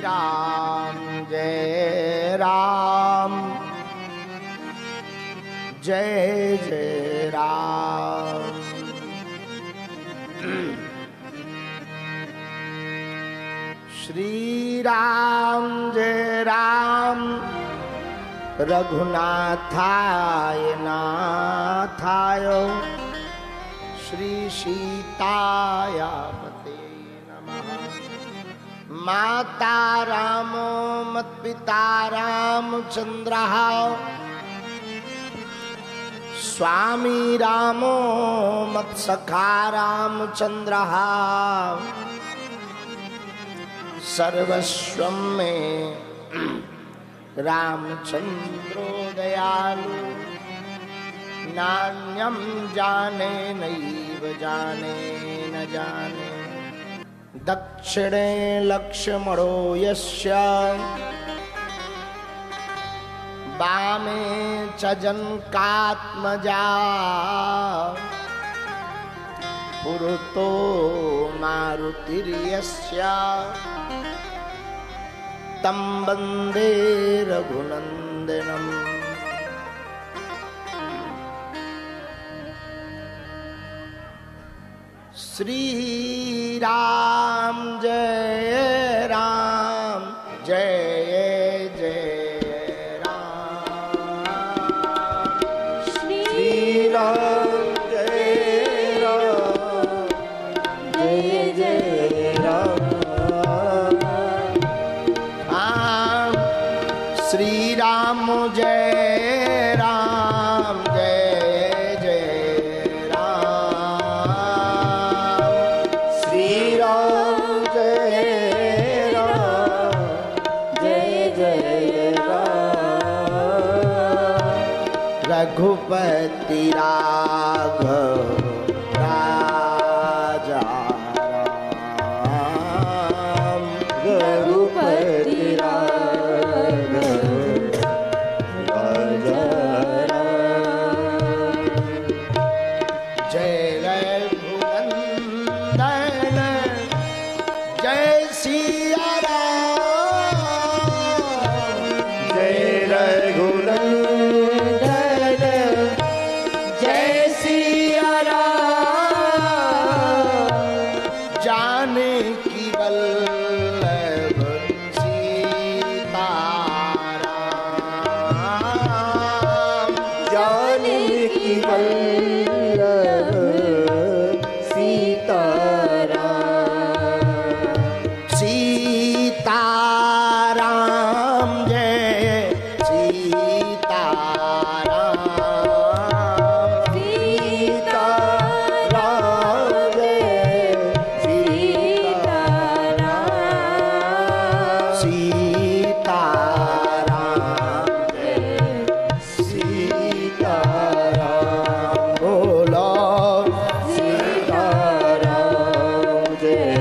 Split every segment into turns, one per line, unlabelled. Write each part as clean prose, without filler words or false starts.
राम जय राम जय जय राम। श्री राम जय राम रघुनाथाय नाथाय श्री सीताय पते नमः। माता रामो मत्पिता रामचंद्रः स्वामी रामो मत्सखा रामचंद्रः सर्वस्वं मे रामचंद्रो दयालु नान्यं जाने नैव जाने न जाने। दक्षिणे लक्ष्मणो यस्य वामे च जनकात्मजा पुरतो मारुतिर्यस्य तं वन्दे रघुनन्दनम्। श्री राम जय राम जय जय राम। श्री राम जय राम जय जय राम। श्री राम जय राम जय जय राम। श्री राम जय राम जय जय राम। रघुपति राघव राजा राम। रघुपति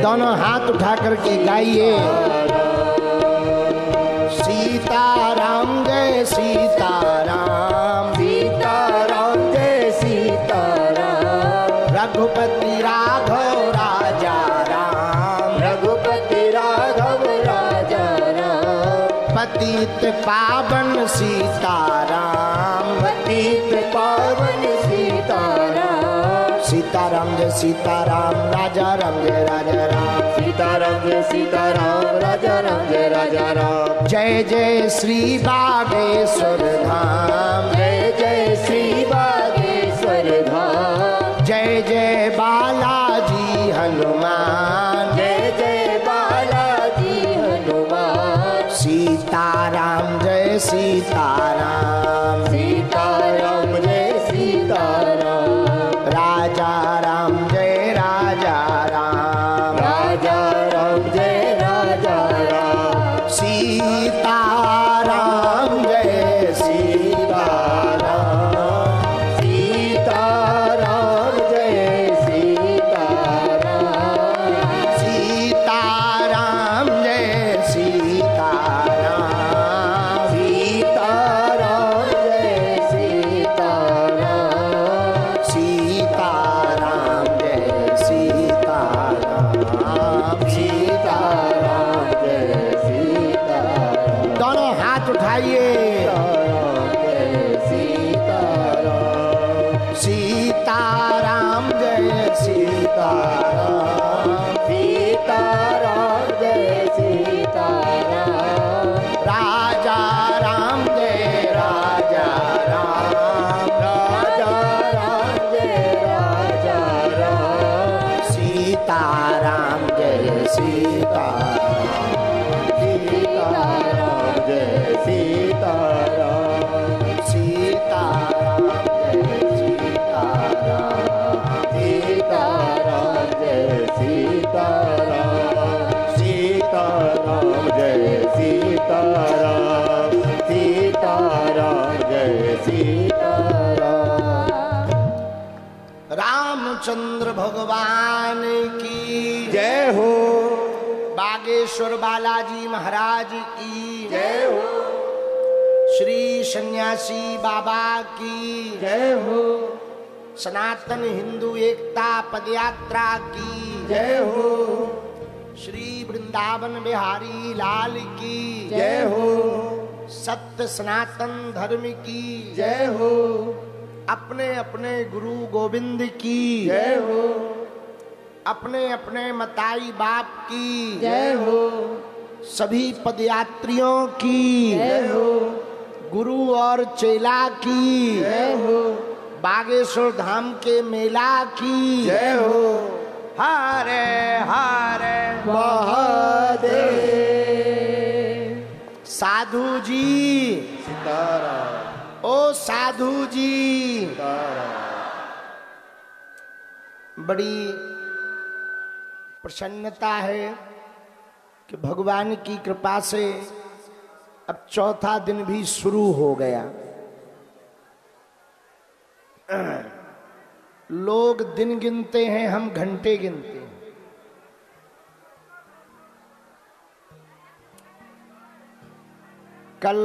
दोनों हाथ उठा करके गाइए। सीताराम जय सीताराम सीताराम जय सीताराम। रघुपति राघव राजा राम रघुपति राघव राजा राम। पतित पावन सीताराम पतित पावन सीताराम। सीताराम जय सीताराम राजा राम जय राजा राम। सीताराम जय सीताराम राजा राम जय राजा राम। जय जय श्री बागेश्वर धाम जय जय श्री बागेश्वर धाम। जय जय बालाजी हनुमान जय जय बालाजी हनुमान। सीताराम जय सीताराम सीताराम जय सीताराम। राजा राम जय राजा राम राजा राम जय राजा राम। सीताराम जय सीताराम सीताराम जय सीताराम। सीताराम जय सीताराम सीताराम उठाइए।
सीताराम
सीताराम जय सीताराम।
सीताराम जय सीताराम।
राजा राम जय राजा राम।
राजा राम जय राजा राम।
सीताराम जय सीताराम।
सीताराम जय सीताराम।
सीताराम जय सीताराम।
सीताराम जय सीताराम। सीताराम जय सीताराम। सीताराम जय सीताराम।
रामचंद्र भगवान की
जय हो।
बागेश्वर बालाजी महाराज की
जय हो।
श्री सन्यासी बाबा की
जय हो।
सनातन हिंदू एकता पदयात्रा की
जय हो।
श्री वृंदावन बिहारी लाल की
जय हो।
सत्य सनातन धर्म की
जय हो।
अपने अपने गुरु गोविंद की
जय हो।
अपने अपने मताई बाप की
जय हो।
सभी पदयात्रियों की
जय हो।
गुरु और चेला की
जय हो।
बागेश्वर धाम के मेला की
जय हो।
हरे हरे
महादेव।
साधु जी।
सीताराम
ओ साधु जी।
सीताराम।
बड़ी प्रसन्नता है कि भगवान की कृपा से अब चौथा दिन भी शुरू हो गया। लोग दिन गिनते हैं, हम घंटे गिनते हैं। कल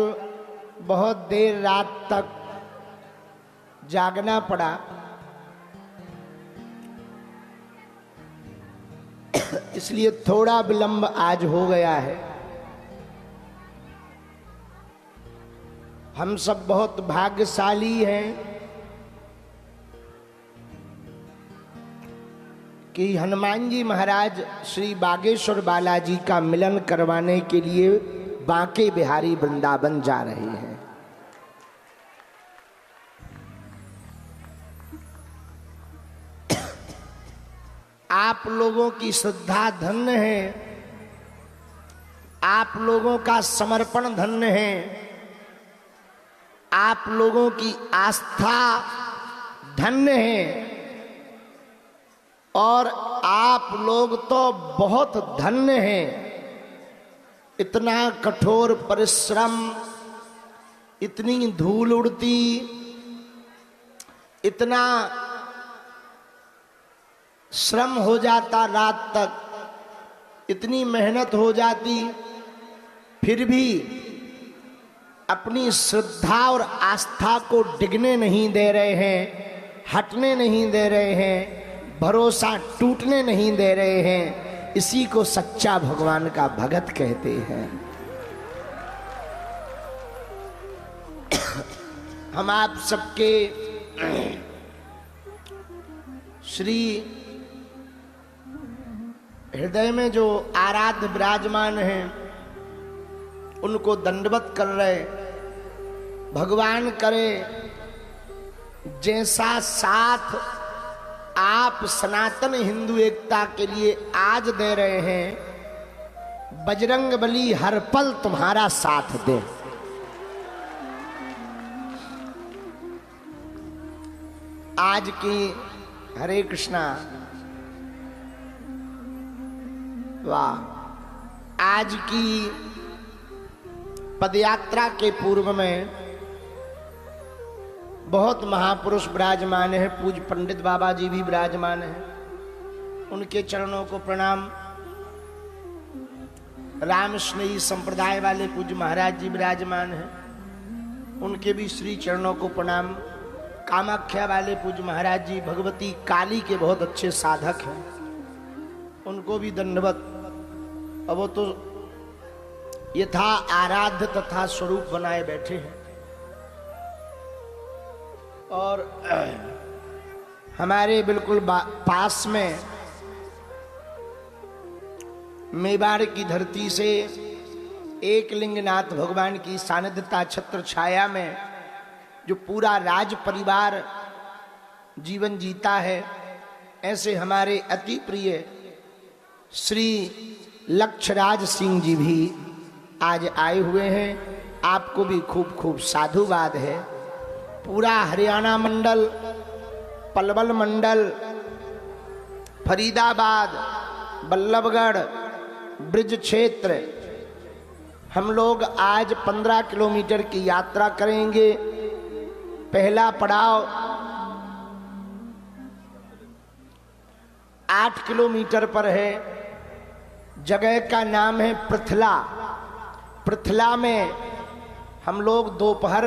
बहुत देर रात तक जागना पड़ा, इसलिए थोड़ा विलंब आज हो गया है। हम सब बहुत भाग्यशाली हैं कि हनुमान जी महाराज श्री बागेश्वर बालाजी का मिलन करवाने के लिए बांके बिहारी वृंदावन जा रहे हैं। आप लोगों की श्रद्धा धन्य है, आप लोगों का समर्पण धन्य है, आप लोगों की आस्था धन्य है, और आप लोग तो बहुत धन्य हैं। इतना कठोर परिश्रम, इतनी धूल उड़ती, इतना श्रम हो जाता, रात तक इतनी मेहनत हो जाती, फिर भी अपनी श्रद्धा और आस्था को डिगने नहीं दे रहे हैं, हटने नहीं दे रहे हैं, भरोसा टूटने नहीं दे रहे हैं। इसी को सच्चा भगवान का भगत कहते हैं। हम आप सबके श्री हृदय में जो आराध्य विराजमान हैं, उनको दंडवत कर रहे। भगवान करे जैसा साथ आप सनातन हिंदू एकता के लिए आज दे रहे हैं, बजरंग बली हर पल तुम्हारा साथ दे। आज की हरे कृष्णा, वाह, आज की पदयात्रा के पूर्व में बहुत महापुरुष विराजमान है। पूज्य पंडित बाबा जी भी विराजमान हैं, उनके चरणों को प्रणाम। राम स्नेही संप्रदाय वाले पूज्य महाराज जी विराजमान हैं, उनके भी श्री चरणों को प्रणाम। कामाख्या वाले पूज्य महाराज जी भगवती काली के बहुत अच्छे साधक हैं, उनको भी दंडवत। अब वो तो यथा आराध्य तथा स्वरूप बनाए बैठे हैं। और हमारे बिल्कुल पास में मेवाड़ की धरती से एक लिंगनाथ भगवान की सानिध्यता छत्र छाया में जो पूरा राज परिवार जीवन जीता है, ऐसे हमारे अति प्रिय श्री लक्षराज सिंह जी भी आज आए हुए हैं। आपको भी खूब खूब साधुवाद है। पूरा हरियाणा मंडल, पलवल मंडल, फरीदाबाद, बल्लभगढ़, ब्रिज क्षेत्र, हम लोग आज 15 किलोमीटर की यात्रा करेंगे। पहला पड़ाव 8 किलोमीटर पर है। जगह का नाम है पृथला। पृथला में हम लोग दोपहर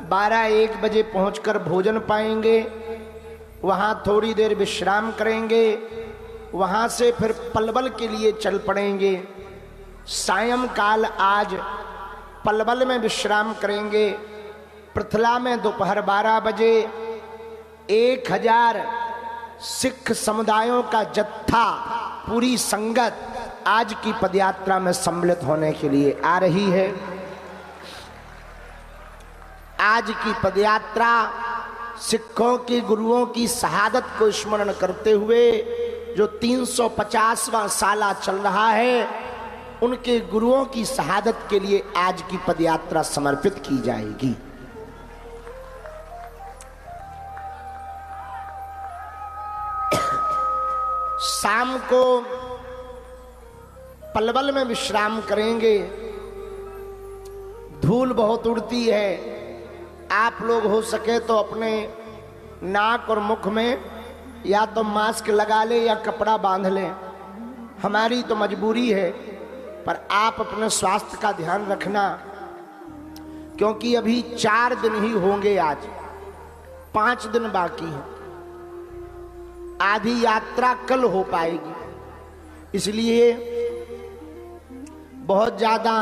12-1 बजे पहुंचकर भोजन पाएंगे। वहां थोड़ी देर विश्राम करेंगे। वहां से फिर पलवल के लिए चल पड़ेंगे। सायंकाल आज पलवल में विश्राम करेंगे। पृथला में दोपहर 12 बजे 1000 सिख समुदायों का जत्था, पूरी संगत आज की पदयात्रा में सम्मिलित होने के लिए आ रही है। आज की पदयात्रा सिखों के गुरुओं की शहादत को स्मरण करते हुए जो 350वां साला चल रहा है, उनके गुरुओं की शहादत के लिए आज की पदयात्रा समर्पित की जाएगी। शाम को पलवल में विश्राम करेंगे। धूल बहुत उड़ती है। आप लोग हो सके तो अपने नाक और मुख में या तो मास्क लगा ले या कपड़ा बांध लें। हमारी तो मजबूरी है, पर आप अपने स्वास्थ्य का ध्यान रखना, क्योंकि अभी 4 दिन ही होंगे। आज 5 दिन बाकी हैं। आधी यात्रा कल हो पाएगी, इसलिए बहुत ज्यादा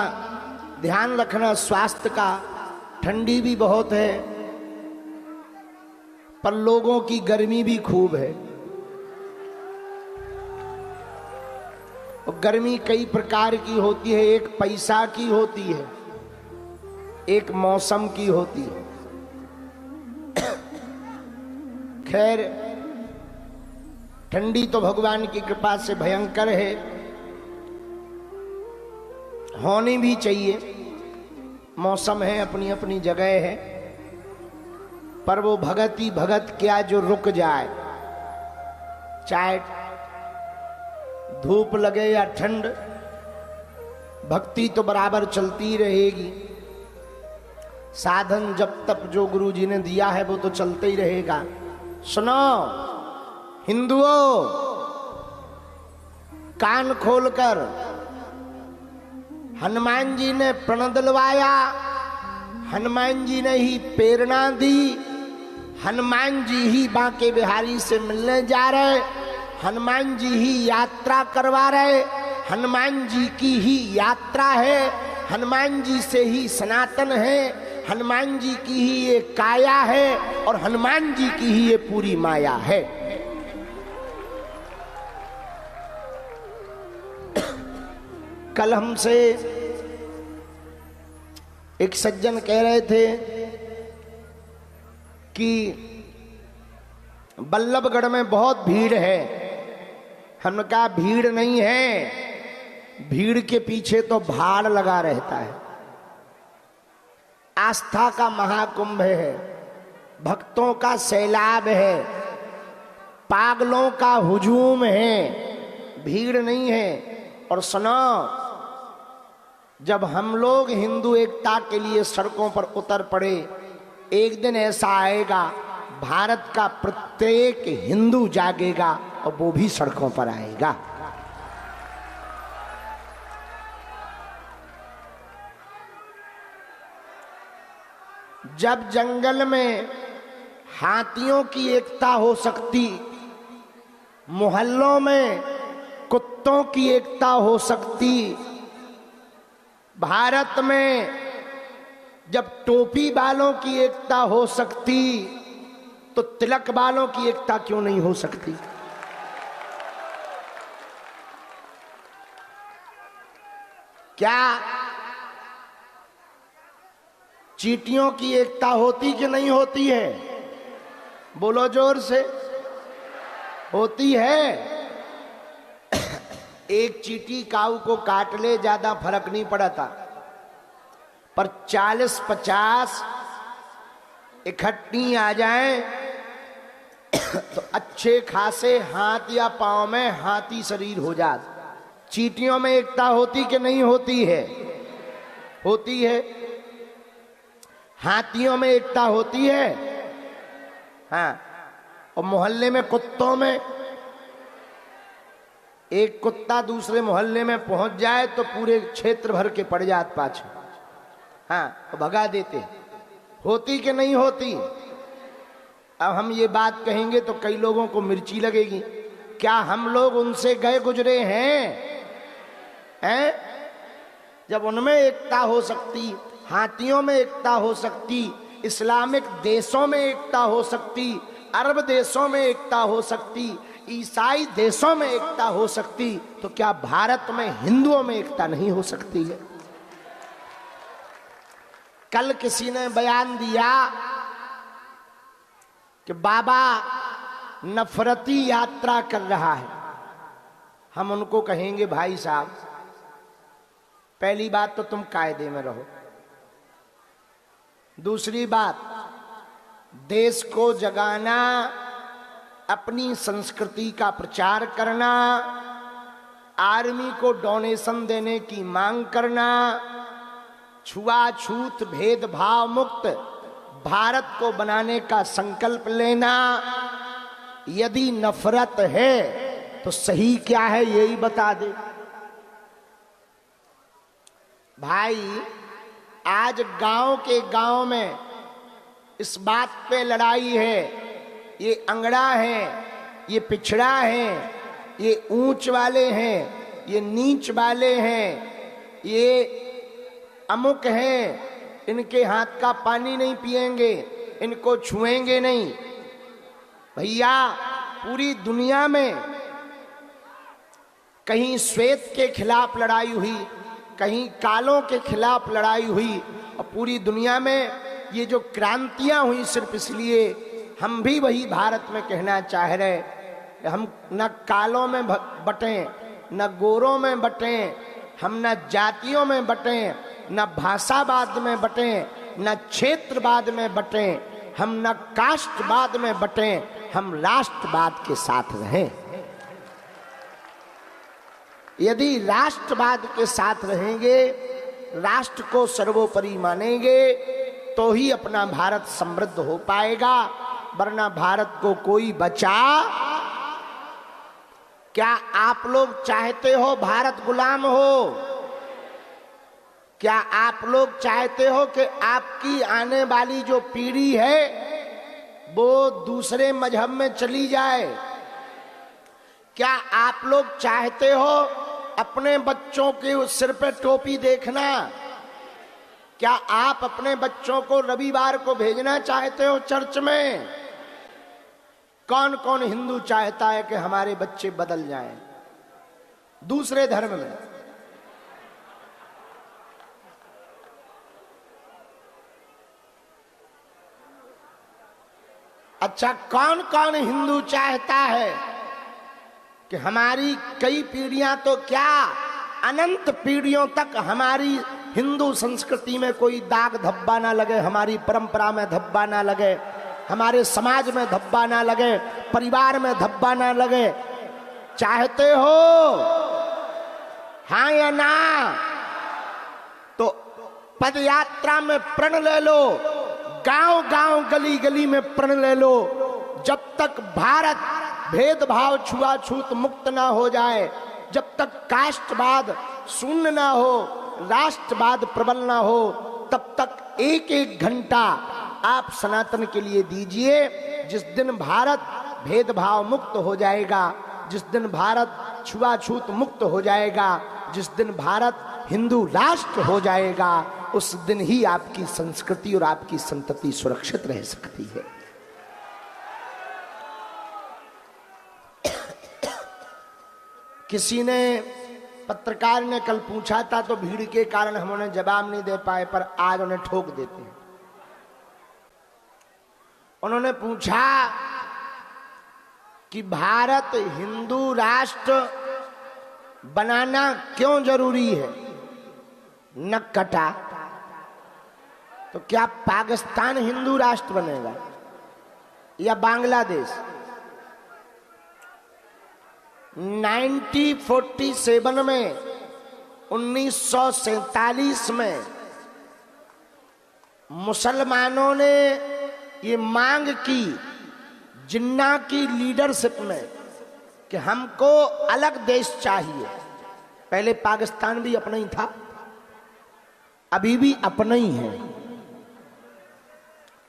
ध्यान रखना स्वास्थ्य का। ठंडी भी बहुत है, पर लोगों की गर्मी भी खूब है। और गर्मी कई प्रकार की होती है। एक पैसा की होती है, एक मौसम की होती है। खैर, ठंडी तो भगवान की कृपा से भयंकर है, होनी भी चाहिए। मौसम है, अपनी अपनी जगह है, पर वो भगत ही भगत क्या जो रुक जाए, चाहे धूप लगे या ठंड, भक्ति तो बराबर चलती रहेगी। साधन जब तक जो गुरु जी ने दिया है वो तो चलते ही रहेगा। सुनो हिंदुओं, कान खोलकर, हनुमान जी ने प्रण दिलवाया, हनुमान जी ने ही प्रेरणा दी, हनुमान जी ही बांके बिहारी से मिलने जा रहे, हनुमान जी ही यात्रा करवा रहे, हनुमान जी की ही यात्रा है, हनुमान जी से ही सनातन है, हनुमान जी की ही ये काया है और हनुमान जी की ही ये पूरी माया है। कल हमसे एक सज्जन कह रहे थे कि बल्लभगढ़ में बहुत भीड़ है। हमने कहा भीड़ नहीं है, भीड़ के पीछे तो भाड़ लगा रहता है। आस्था का महाकुंभ है, भक्तों का सैलाब है, पागलों का हुजूम है, भीड़ नहीं है। और सुनो, जब हम लोग हिंदू एकता के लिए सड़कों पर उतर पड़े, एक दिन ऐसा आएगा भारत का प्रत्येक हिंदू जागेगा और वो भी सड़कों पर आएगा। जब जंगल में हाथियों की एकता हो सकती, मोहल्लों में कुत्तों की एकता हो सकती, भारत में जब टोपी वालों की एकता हो सकती तो तिलक वालों की एकता क्यों नहीं हो सकती? क्या चींटियों की एकता होती कि नहीं होती है? बोलो जोर से। होती है। एक चींटी काऊ को काट ले ज्यादा फर्क नहीं पड़ता, पर 40-50 इकट्ठी आ जाएं तो अच्छे खासे हाथ या पांव में हाथी शरीर हो जाता। चींटियों में एकता होती कि नहीं होती है? होती है। हाथियों में एकता होती है। हाँ, और मोहल्ले में कुत्तों में एक कुत्ता दूसरे मोहल्ले में पहुंच जाए तो पूरे क्षेत्र भर के पड़ जात पाछे। हाँ, तो भगा देते। होती कि नहीं होती? अब हम ये बात कहेंगे तो कई लोगों को मिर्ची लगेगी। क्या हम लोग उनसे गए गुजरे हैं? जब उनमें एकता हो सकती, हाथियों में एकता हो सकती, इस्लामिक देशों में एकता हो सकती, अरब देशों में एकता हो सकती, ईसाई देशों में एकता हो सकती, तो क्या भारत में हिंदुओं में एकता नहीं हो सकती है? कल किसी ने बयान दिया कि बाबा नफरती यात्रा कर रहा है। हम उनको कहेंगे भाई साहब, पहली बात तो तुम कायदे में रहो। दूसरी बात, देश को जगाना, अपनी संस्कृति का प्रचार करना, आर्मी को डोनेशन देने की मांग करना, छुआछूत भेदभाव मुक्त भारत को बनाने का संकल्प लेना, यदि नफरत है तो सही क्या है यही बता दे। भाई, आज गांव के गांव में इस बात पे लड़ाई है, ये अंगड़ा है, ये पिछड़ा है, ये ऊंच वाले हैं, ये नीच वाले हैं, ये अमुक हैं, इनके हाथ का पानी नहीं पिएंगे, इनको छुएंगे नहीं। भैया, पूरी दुनिया में कहीं श्वेत के खिलाफ लड़ाई हुई, कहीं कालों के खिलाफ लड़ाई हुई, और पूरी दुनिया में ये जो क्रांतियां हुई सिर्फ इसलिए, हम भी वही भारत में कहना चाह रहे, हम न कालों में बटें, न गोरों में बटें, हम न जातियों में बटें, न भाषावाद में बटें, न क्षेत्रवाद में बटें, हम न कास्टवाद में बटें, हम राष्ट्रवाद के साथ रहें। यदि राष्ट्रवाद के साथ रहेंगे, राष्ट्र को सर्वोपरि मानेंगे, तो ही अपना भारत समृद्ध हो पाएगा, वरना भारत को कोई बचा। क्या आप लोग चाहते हो भारत गुलाम हो? क्या आप लोग चाहते हो कि आपकी आने वाली जो पीढ़ी है वो दूसरे मजहब में चली जाए? क्या आप लोग चाहते हो अपने बच्चों के सिर पे टोपी देखना? क्या आप अपने बच्चों को रविवार को भेजना चाहते हो चर्च में? कौन कौन हिंदू चाहता है कि हमारे बच्चे बदल जाएं दूसरे धर्म में? अच्छा, कौन कौन हिंदू चाहता है कि हमारी कई पीढ़ियां तो क्या अनंत पीढ़ियों तक हमारी हिंदू संस्कृति में कोई दाग धब्बा ना लगे, हमारी परंपरा में धब्बा ना लगे, हमारे समाज में धब्बा ना लगे, परिवार में धब्बा ना लगे? चाहते हो? हाँ या ना? तो पद यात्रा में प्रण ले लो, गांव गांव गली गली में प्रण ले लो। जब तक भारत भेदभाव छुआछूत मुक्त ना हो जाए, जब तक कास्टवाद शून्य ना हो, राष्ट्रवाद प्रबल ना हो, तब तक एक एक घंटा आप सनातन के लिए दीजिए। जिस दिन भारत भेदभाव मुक्त हो जाएगा, जिस दिन भारत छुआछूत मुक्त हो जाएगा, जिस दिन भारत हिंदू राष्ट्र हो जाएगा, उस दिन ही आपकी संस्कृति और आपकी संतति सुरक्षित रह सकती है। किसी ने, पत्रकार ने कल पूछा था तो भीड़ के कारण हम उन्हें जवाब नहीं दे पाए, पर आज उन्हें ठोक देते हैं। उन्होंने पूछा कि भारत हिंदू राष्ट्र बनाना क्यों जरूरी है? नक कटा। तो क्या पाकिस्तान हिंदू राष्ट्र बनेगा या बांग्लादेश? 1947 में, 1947 में मुसलमानों ने ये मांग की जिन्ना की लीडरशिप में कि हमको अलग देश चाहिए। पहले पाकिस्तान भी अपना ही था, अभी भी अपना ही है।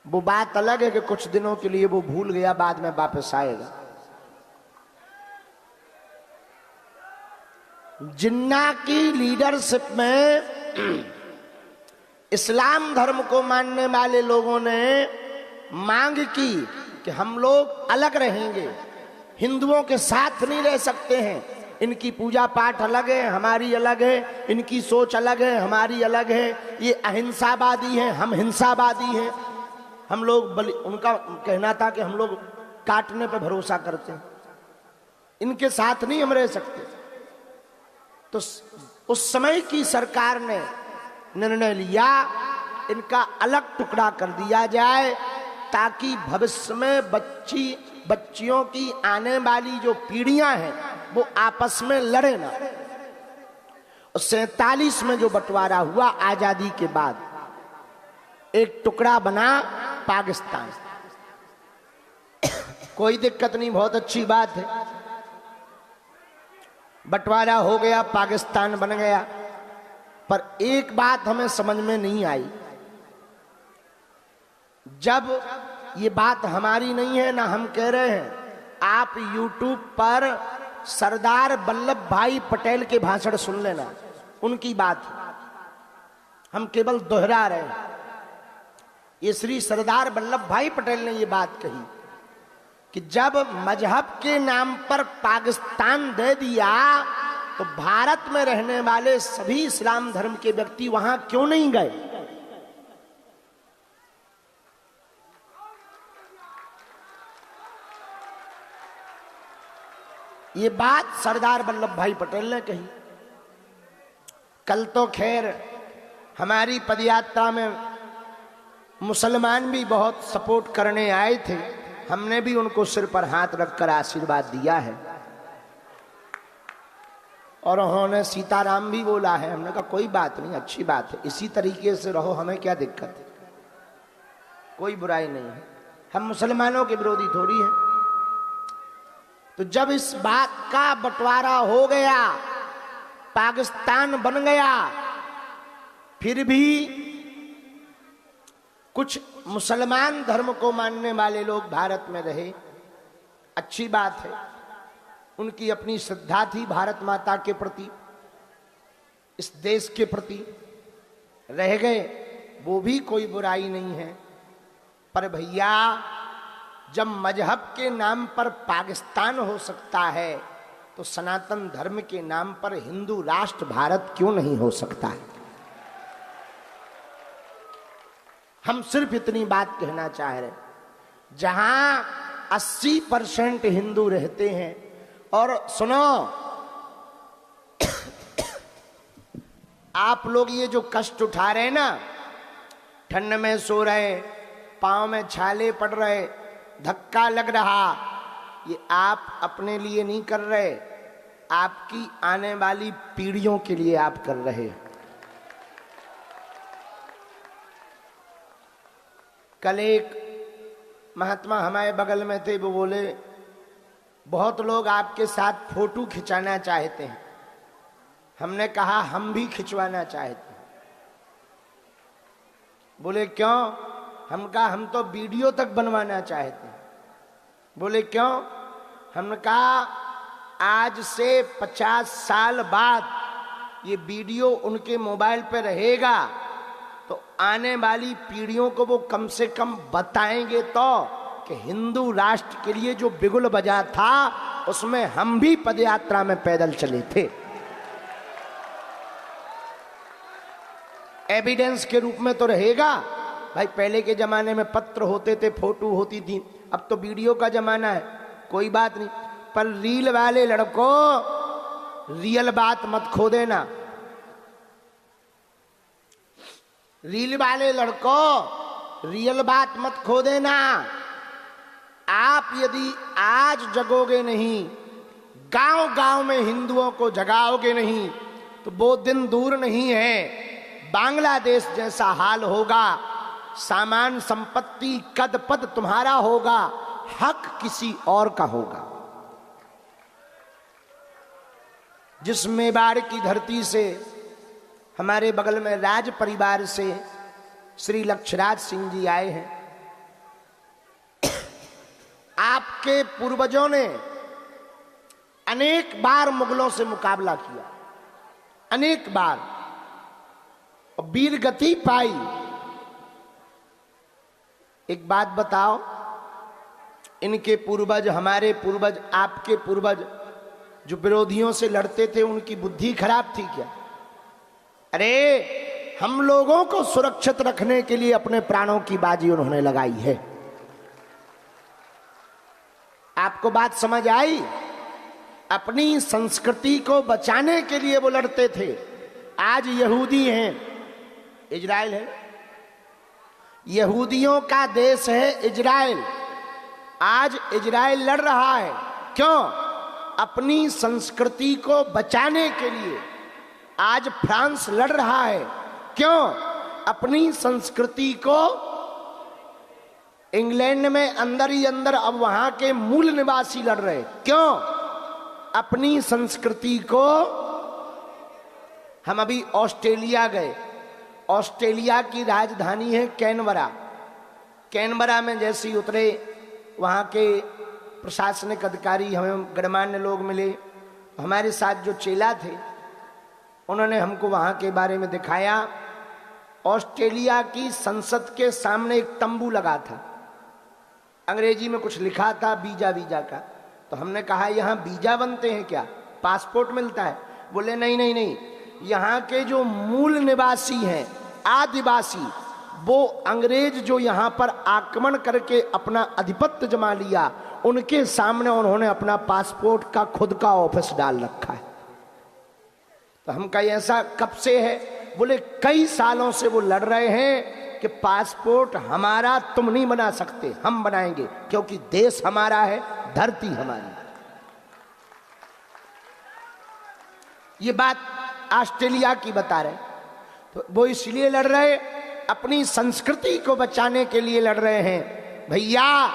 वो बात अलग है कि कुछ दिनों के लिए वो भूल गया, बाद में वापस आएगा। जिन्ना की लीडरशिप में इस्लाम धर्म को मानने वाले लोगों ने मांग की कि हम लोग अलग रहेंगे, हिंदुओं के साथ नहीं रह सकते हैं। इनकी पूजा पाठ अलग है, हमारी अलग है, इनकी सोच अलग है, हमारी अलग है। ये अहिंसावादी हैं, हम हिंसावादी हैं। हम लोग उनका कहना था कि हम लोग काटने पर भरोसा करते हैं, इनके साथ नहीं हम रह सकते। तो उस समय की सरकार ने निर्णय लिया इनका अलग टुकड़ा कर दिया जाए, ताकि भविष्य में बच्चियों की आने वाली जो पीढ़ियां हैं वो आपस में लड़े ना। 47 में जो बंटवारा हुआ आजादी के बाद, एक टुकड़ा बना पाकिस्तान। कोई दिक्कत नहीं, बहुत अच्छी बात है। बंटवारा हो गया, पाकिस्तान बन गया। पर एक बात हमें समझ में नहीं आई, जब ये बात हमारी नहीं है ना हम कह रहे हैं, आप YouTube पर सरदार वल्लभ भाई पटेल के भाषण सुन लेना, उनकी बात हम केवल दोहरा रहे हैं। ये श्री सरदार वल्लभ भाई पटेल ने ये बात कही कि जब मजहब के नाम पर पाकिस्तान दे दिया तो भारत में रहने वाले सभी इस्लाम धर्म के व्यक्ति वहां क्यों नहीं गए? ये बात सरदार वल्लभ भाई पटेल ने कही। कल तो खैर हमारी पदयात्रा में मुसलमान भी बहुत सपोर्ट करने आए थे, हमने भी उनको सिर पर हाथ रखकर आशीर्वाद दिया है और उन्होंने सीताराम भी बोला है। हमने कहा कोई बात नहीं, अच्छी बात है, इसी तरीके से रहो, हमें क्या दिक्कत है, कोई बुराई नहीं है, हम मुसलमानों के विरोधी थोड़ी हैं। तो जब इस बात का बंटवारा हो गया, पाकिस्तान बन गया, फिर भी कुछ मुसलमान धर्म को मानने वाले लोग भारत में रहे, अच्छी बात है। उनकी अपनी श्रद्धा थी भारत माता के प्रति, इस देश के प्रति, रह गए, वो भी कोई बुराई नहीं है। पर भैया, जब मजहब के नाम पर पाकिस्तान हो सकता है तो सनातन धर्म के नाम पर हिंदू राष्ट्र भारत क्यों नहीं हो सकता है? हम सिर्फ इतनी बात कहना चाह रहे, जहां 80% हिंदू रहते हैं। और सुनो, आप लोग ये जो कष्ट उठा रहे हैं ना, ठंड में सो रहे, पांव में छाले पड़ रहे, धक्का लग रहा, ये आप अपने लिए नहीं कर रहे, आपकी आने वाली पीढ़ियों के लिए आप कर रहे हैं। कल एक महात्मा हमारे बगल में थे, वो बोले बहुत लोग आपके साथ फोटो खिंचाना चाहते हैं। हमने कहा हम भी खिंचवाना चाहते हैं। बोले क्यों? हम कहा हम तो वीडियो तक बनवाना चाहते हैं। बोले क्यों? हमने कहा आज से 50 साल बाद ये वीडियो उनके मोबाइल पे रहेगा तो आने वाली पीढ़ियों को वो कम से कम बताएंगे तो कि हिंदू राष्ट्र के लिए जो बिगुल बजा था उसमें हम भी पदयात्रा में पैदल चले थे। एविडेंस के रूप में तो रहेगा। भाई पहले के जमाने में पत्र होते थे, फोटो होती थी, अब तो वीडियो का जमाना है, कोई बात नहीं। पर रील वाले लड़कों, रियल बात मत खो देना। रील वाले लड़कों, रियल बात मत खो देना। आप यदि आज जगोगे नहीं, गांव गांव में हिंदुओं को जगाओगे नहीं, तो वो दिन दूर नहीं है, बांग्लादेश जैसा हाल होगा। सामान संपत्ति कद पद तुम्हारा होगा, हक किसी और का होगा। जिस मेवाड़ की धरती से हमारे बगल में राज परिवार से श्री लक्षराज सिंह जी आए हैं, आपके पूर्वजों ने अनेक बार मुगलों से मुकाबला किया, अनेक बार, और वीर गति पाई। एक बात बताओ, इनके पूर्वज, हमारे पूर्वज, आपके पूर्वज जो विरोधियों से लड़ते थे, उनकी बुद्धि खराब थी क्या? अरे हम लोगों को सुरक्षित रखने के लिए अपने प्राणों की बाजी उन्होंने लगाई है। आपको बात समझ आई? अपनी संस्कृति को बचाने के लिए वो लड़ते थे। आज यहूदी हैं, इजराइल है, यहूदियों का देश है इजराइल। आज इजराइल लड़ रहा है, क्यों? अपनी संस्कृति को बचाने के लिए। आज फ्रांस लड़ रहा है, क्यों? अपनी संस्कृति को। इंग्लैंड में अंदर ही अंदर अब वहां के मूल निवासी लड़ रहे, क्यों? अपनी संस्कृति को। हम अभी ऑस्ट्रेलिया गए, ऑस्ट्रेलिया की राजधानी है कैनबरा। कैनबरा में जैसे ही उतरे, वहाँ के प्रशासनिक अधिकारी, हमें गणमान्य लोग मिले। हमारे साथ जो चेला थे, उन्होंने हमको वहाँ के बारे में दिखाया। ऑस्ट्रेलिया की संसद के सामने एक तंबू लगा था, अंग्रेजी में कुछ लिखा था, वीजा वीजा का। तो हमने कहा यहाँ वीजा बनते हैं क्या, पासपोर्ट मिलता है? बोले नहीं नहीं नहीं, यहाँ के जो मूल निवासी हैं, आदिवासी, वो अंग्रेज जो यहाँ पर आक्रमण करके अपना आधिपत्य जमा लिया, उनके सामने उन्होंने अपना पासपोर्ट का खुद का ऑफिस डाल रखा है। तो हम कहीं ऐसा कब से है? बोले कई सालों से वो लड़ रहे हैं कि पासपोर्ट हमारा तुम नहीं बना सकते, हम बनाएंगे, क्योंकि देश हमारा है, धरती हमारी। ये बात ऑस्ट्रेलिया की बता रहे। तो वो इसलिए लड़ रहे, अपनी संस्कृति को बचाने के लिए लड़ रहे हैं। भैया,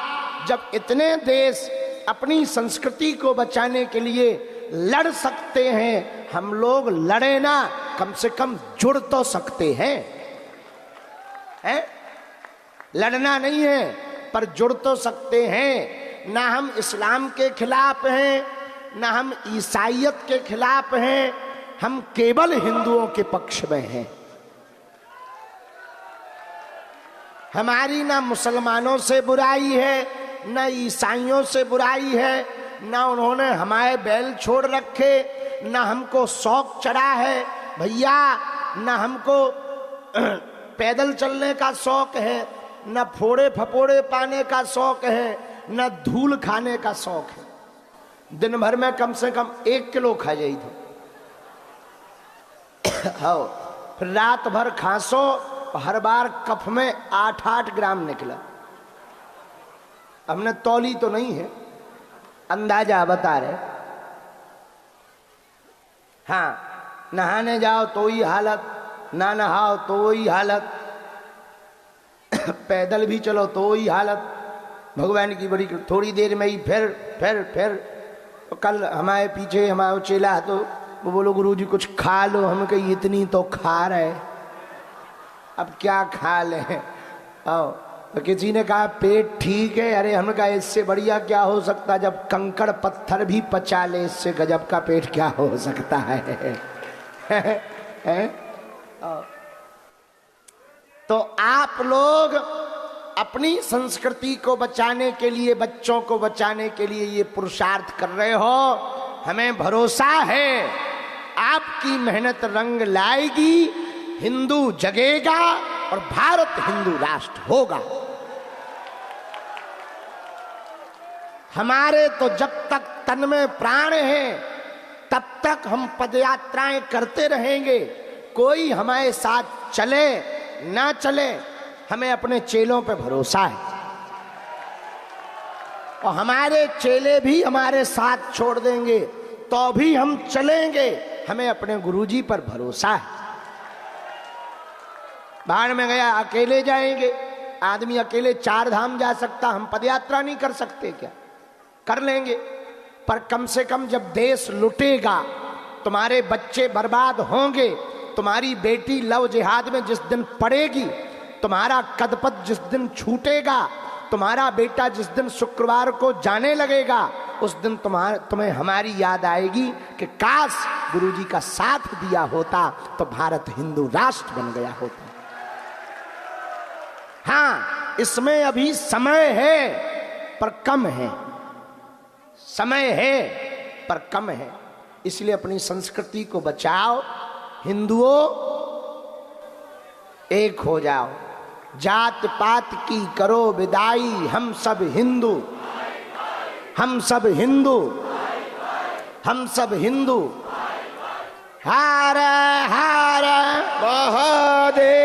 जब इतने देश अपनी संस्कृति को बचाने के लिए लड़ सकते हैं, हम लोग लड़े ना, कम से कम जुड़ तो सकते हैं, हैं? लड़ना नहीं है, पर जुड़ तो सकते हैं। ना हम इस्लाम के खिलाफ हैं, ना हम ईसाइयत के खिलाफ हैं, हम केवल हिंदुओं के पक्ष में हैं। हमारी ना मुसलमानों से बुराई है, ना ईसाइयों से बुराई है, ना उन्होंने हमारे बैल छोड़ रखे, ना हमको शौक चढ़ा है भैया, ना हमको पैदल चलने का शौक है, ना फोड़े फपोड़े पाने का शौक है, ना धूल खाने का शौक है। दिन भर में कम से कम 1 किलो खा जाई थी। हाँ, फिर रात भर खांसो, हर बार कफ में 8-8 ग्राम निकला। हमने तौली तो नहीं है, अंदाजा बता रहे। हाँ, नहाने जाओ तो ही हालत, ना नहाओ तो वही हालत, पैदल भी चलो तो वही हालत। भगवान की बड़ी, थोड़ी देर में ही फिर कल हमारे पीछे हमारा चेला, तो वो बोलो गुरुजी कुछ खा लो। हम कही इतनी तो खा रहे, अब क्या खा ले? तो किसी ने कहा पेट ठीक है। अरे हमने कहा इससे बढ़िया क्या हो सकता, जब कंकड़ पत्थर भी पचा ले, इससे गजब का पेट क्या हो सकता है? तो आप लोग अपनी संस्कृति को बचाने के लिए, बच्चों को बचाने के लिए ये पुरुषार्थ कर रहे हो। हमें भरोसा है आपकी मेहनत रंग लाएगी, हिंदू जगेगा और भारत हिंदू राष्ट्र होगा। हमारे तो जब तक तन में प्राण है तब तक हम पदयात्राएं करते रहेंगे। कोई हमारे साथ चले ना चले, हमें अपने चेलों पे भरोसा है और हमारे चेले भी हमारे साथ छोड़ देंगे तो भी हम चलेंगे। हमें अपने गुरुजी पर भरोसा है। बाढ़ में गया अकेले जाएंगे, आदमी अकेले 4 धाम जा सकता, हम पदयात्रा नहीं कर सकते क्या? कर लेंगे, पर कम से कम जब देश लुटेगा, तुम्हारे बच्चे बर्बाद होंगे, तुम्हारी बेटी लव जिहाद में जिस दिन पड़ेगी, तुम्हारा कदपद जिस दिन छूटेगा, तुम्हारा बेटा जिस दिन शुक्रवार को जाने लगेगा, उस दिन तुम्हें हमारी याद आएगी कि काश गुरुजी का साथ दिया होता तो भारत हिंदू राष्ट्र बन गया होता। हाँ, इसमें अभी समय है पर कम है, समय है पर कम है। इसलिए अपनी संस्कृति को बचाओ, हिंदुओं एक हो जाओ, जात पात की करो विदाई, हम सब हिंदू, हम सब हिंदू, हम सब हिंदू। हर हर
महादेव।